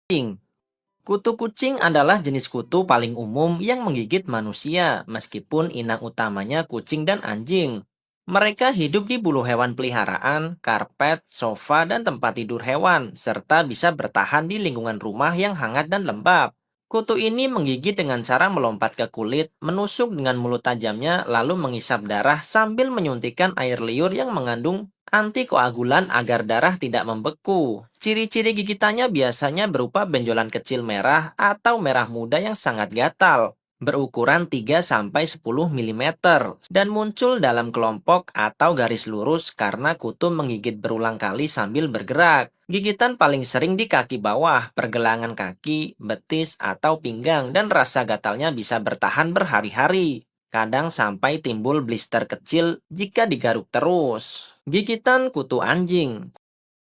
Kucing. Kutu kucing adalah jenis kutu paling umum yang menggigit manusia, meskipun inang utamanya kucing dan anjing. Mereka hidup di bulu hewan peliharaan, karpet, sofa, dan tempat tidur hewan, serta bisa bertahan di lingkungan rumah yang hangat dan lembab. Kutu ini menggigit dengan cara melompat ke kulit, menusuk dengan mulut tajamnya, lalu mengisap darah sambil menyuntikkan air liur yang mengandung antikoagulan agar darah tidak membeku. Ciri-ciri gigitannya biasanya berupa benjolan kecil merah atau merah muda yang sangat gatal, berukuran 3-10 mm, dan muncul dalam kelompok atau garis lurus karena kutu menggigit berulang kali sambil bergerak. Gigitan paling sering di kaki bawah, pergelangan kaki, betis, atau pinggang, dan rasa gatalnya bisa bertahan berhari-hari. Kadang sampai timbul blister kecil jika digaruk terus. Gigitan kutu anjing.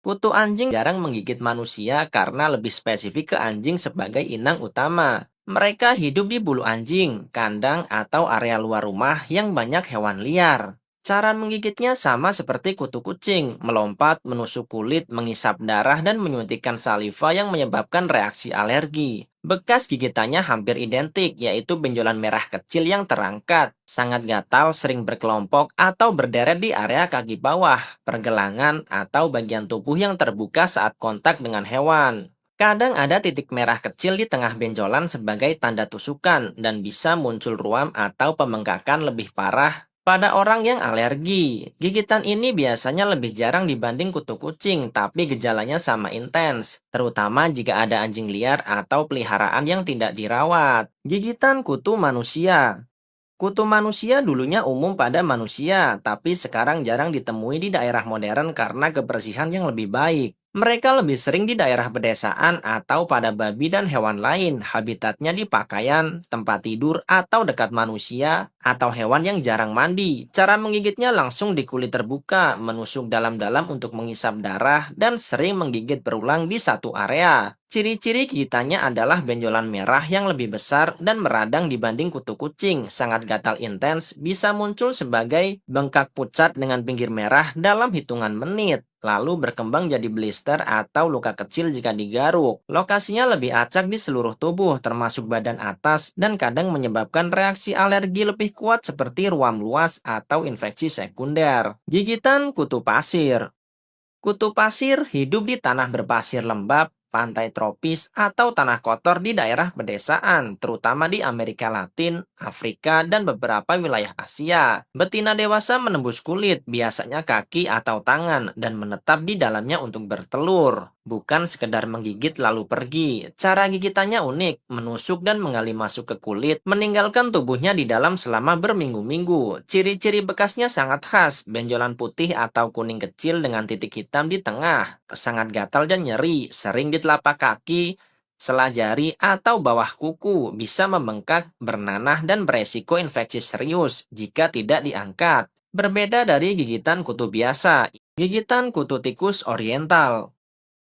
Kutu anjing jarang menggigit manusia karena lebih spesifik ke anjing sebagai inang utama. Mereka hidup di bulu anjing, kandang, atau area luar rumah yang banyak hewan liar. Cara menggigitnya sama seperti kutu kucing, melompat, menusuk kulit, mengisap darah, dan menyuntikkan saliva yang menyebabkan reaksi alergi. Bekas gigitannya hampir identik, yaitu benjolan merah kecil yang terangkat, sangat gatal, sering berkelompok, atau berderet di area kaki bawah, pergelangan, atau bagian tubuh yang terbuka saat kontak dengan hewan. Kadang ada titik merah kecil di tengah benjolan sebagai tanda tusukan, dan bisa muncul ruam atau pembengkakan lebih parah pada orang yang alergi. Gigitan ini biasanya lebih jarang dibanding kutu kucing, tapi gejalanya sama intens, terutama jika ada anjing liar atau peliharaan yang tidak dirawat. Gigitan kutu manusia. Kutu manusia dulunya umum pada manusia, tapi sekarang jarang ditemui di daerah modern karena kebersihan yang lebih baik. Mereka lebih sering di daerah pedesaan atau pada babi dan hewan lain. Habitatnya di pakaian, tempat tidur, atau dekat manusia, atau hewan yang jarang mandi. Cara menggigitnya langsung di kulit terbuka, menusuk dalam-dalam untuk mengisap darah, dan sering menggigit berulang di satu area. Ciri-ciri gigitannya adalah benjolan merah yang lebih besar dan meradang dibanding kutu kucing, sangat gatal intens, bisa muncul sebagai bengkak pucat dengan pinggir merah dalam hitungan menit, lalu berkembang jadi blister atau luka kecil jika digaruk. Lokasinya lebih acak di seluruh tubuh, termasuk badan atas, dan kadang menyebabkan reaksi alergi lebih kuat seperti ruam luas atau infeksi sekunder. Gigitan kutu pasir. Kutu pasir hidup di tanah berpasir lembab, pantai tropis, atau tanah kotor di daerah pedesaan, terutama di Amerika Latin, Afrika, dan beberapa wilayah Asia. Betina dewasa menembus kulit, biasanya kaki atau tangan, dan menetap di dalamnya untuk bertelur. Bukan sekedar menggigit lalu pergi. Cara gigitannya unik, menusuk dan mengalir masuk ke kulit, meninggalkan tubuhnya di dalam selama berminggu-minggu. Ciri-ciri bekasnya sangat khas, benjolan putih atau kuning kecil dengan titik hitam di tengah, sangat gatal dan nyeri, sering di telapak kaki, selah jari, atau bawah kuku, bisa membengkak, bernanah, dan beresiko infeksi serius jika tidak diangkat. Berbeda dari gigitan kutu biasa, gigitan kutu tikus oriental.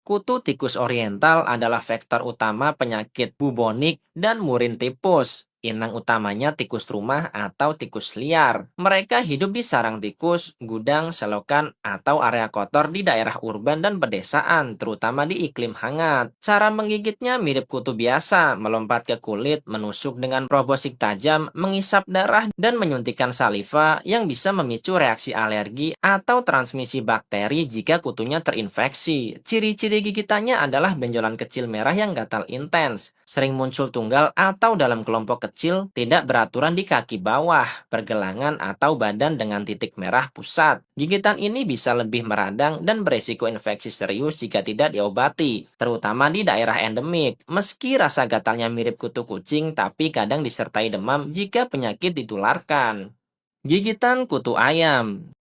Kutu tikus oriental adalah vektor utama penyakit bubonik dan murin tipus. Inang utamanya tikus rumah atau tikus liar. Mereka hidup di sarang tikus, gudang, selokan, atau area kotor di daerah urban dan pedesaan, terutama di iklim hangat. Cara menggigitnya mirip kutu biasa, melompat ke kulit, menusuk dengan proboscis tajam, mengisap darah, dan menyuntikkan saliva yang bisa memicu reaksi alergi atau transmisi bakteri jika kutunya terinfeksi. Ciri-ciri gigitannya adalah benjolan kecil merah yang gatal intens, sering muncul tunggal atau dalam kelompok kecil, tidak beraturan di kaki bawah, pergelangan, atau badan dengan titik merah pusat. Gigitan ini bisa lebih meradang dan beresiko infeksi serius jika tidak diobati, terutama di daerah endemik. Meski rasa gatalnya mirip kutu kucing, tapi kadang disertai demam jika penyakit ditularkan. Gigitan kutu ayam.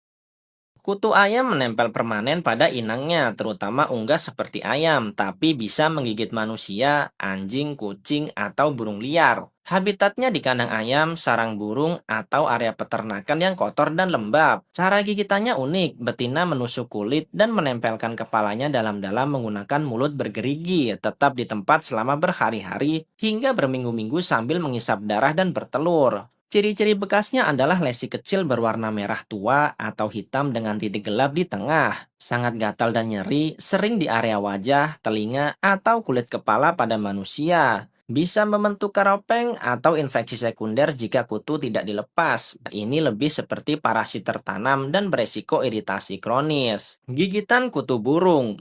Kutu ayam menempel permanen pada inangnya, terutama unggas seperti ayam, tapi bisa menggigit manusia, anjing, kucing, atau burung liar. Habitatnya di kandang ayam, sarang burung, atau area peternakan yang kotor dan lembab. Cara gigitannya unik, betina menusuk kulit dan menempelkan kepalanya dalam-dalam menggunakan mulut bergerigi, tetap di tempat selama berhari-hari hingga berminggu-minggu sambil mengisap darah dan bertelur. Ciri-ciri bekasnya adalah lesi kecil berwarna merah tua atau hitam dengan titik gelap di tengah. Sangat gatal dan nyeri, sering di area wajah, telinga, atau kulit kepala pada manusia. Bisa membentuk keropeng atau infeksi sekunder jika kutu tidak dilepas. Ini lebih seperti parasit tertanam dan beresiko iritasi kronis. Gigitan kutu burung.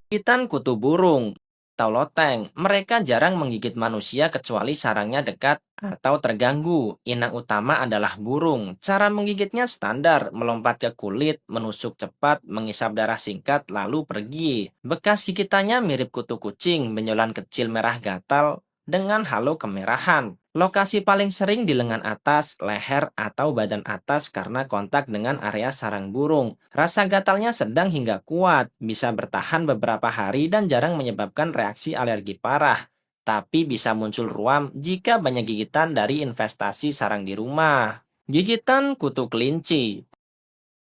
Gigitan kutu burung atau loteng, mereka jarang menggigit manusia kecuali sarangnya dekat atau terganggu. Inang utama adalah burung. Cara menggigitnya standar, melompat ke kulit, menusuk cepat, mengisap darah singkat, lalu pergi. Bekas gigitannya mirip kutu kucing, benjolan kecil merah gatal dengan halo kemerahan. Lokasi paling sering di lengan atas, leher, atau badan atas karena kontak dengan area sarang burung. Rasa gatalnya sedang hingga kuat, bisa bertahan beberapa hari dan jarang menyebabkan reaksi alergi parah. Tapi bisa muncul ruam jika banyak gigitan dari investasi sarang di rumah. Gigitan kutu kelinci.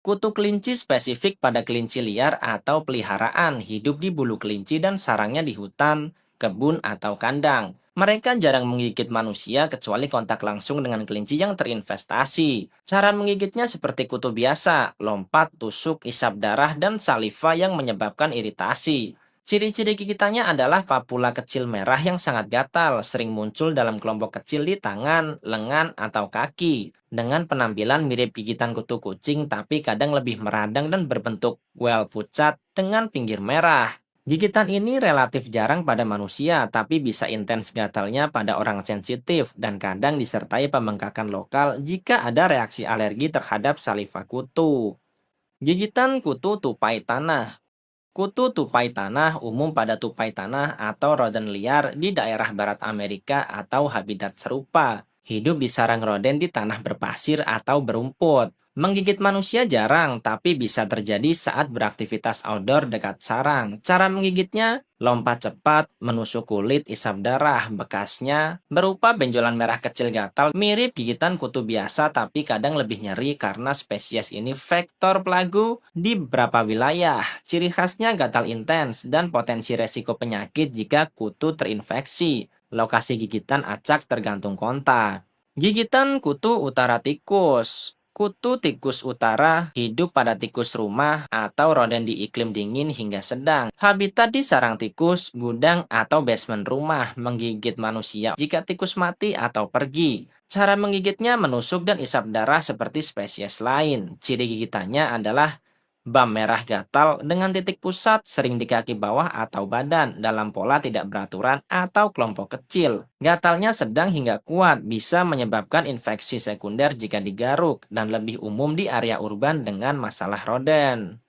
Kutu kelinci spesifik pada kelinci liar atau peliharaan, hidup di bulu kelinci dan sarangnya di hutan, kebun, atau kandang. Mereka jarang menggigit manusia kecuali kontak langsung dengan kelinci yang terinvestasi. Cara menggigitnya seperti kutu biasa, lompat, tusuk, isap darah, dan saliva yang menyebabkan iritasi. Ciri-ciri gigitannya adalah papula kecil merah yang sangat gatal, sering muncul dalam kelompok kecil di tangan, lengan, atau kaki. Dengan penampilan mirip gigitan kutu kucing tapi kadang lebih meradang dan berbentuk well pucat dengan pinggir merah. Gigitan ini relatif jarang pada manusia tapi bisa intens gatalnya pada orang sensitif dan kadang disertai pembengkakan lokal jika ada reaksi alergi terhadap saliva kutu. Gigitan kutu tupai tanah. Kutu tupai tanah umum pada tupai tanah atau rodent liar di daerah barat Amerika atau habitat serupa. Hidup di sarang rodent di tanah berpasir atau berumput. Menggigit manusia jarang, tapi bisa terjadi saat beraktivitas outdoor dekat sarang. Cara menggigitnya, lompat cepat, menusuk kulit, isap darah. Bekasnya berupa benjolan merah kecil gatal, mirip gigitan kutu biasa tapi kadang lebih nyeri karena spesies ini vektor pelagu di beberapa wilayah. Ciri khasnya gatal intens dan potensi resiko penyakit jika kutu terinfeksi. Lokasi gigitan acak tergantung kontak. Gigitan kutu utara tikus. Kutu tikus utara hidup pada tikus rumah atau rodent di iklim dingin hingga sedang. Habitat di sarang tikus, gudang, atau basement rumah, menggigit manusia jika tikus mati atau pergi. Cara menggigitnya menusuk dan isap darah seperti spesies lain. Ciri gigitannya adalah bam merah gatal dengan titik pusat sering di kaki bawah atau badan dalam pola tidak beraturan atau kelompok kecil. Gatalnya sedang hingga kuat bisa menyebabkan infeksi sekunder jika digaruk dan lebih umum di area urban dengan masalah rodent.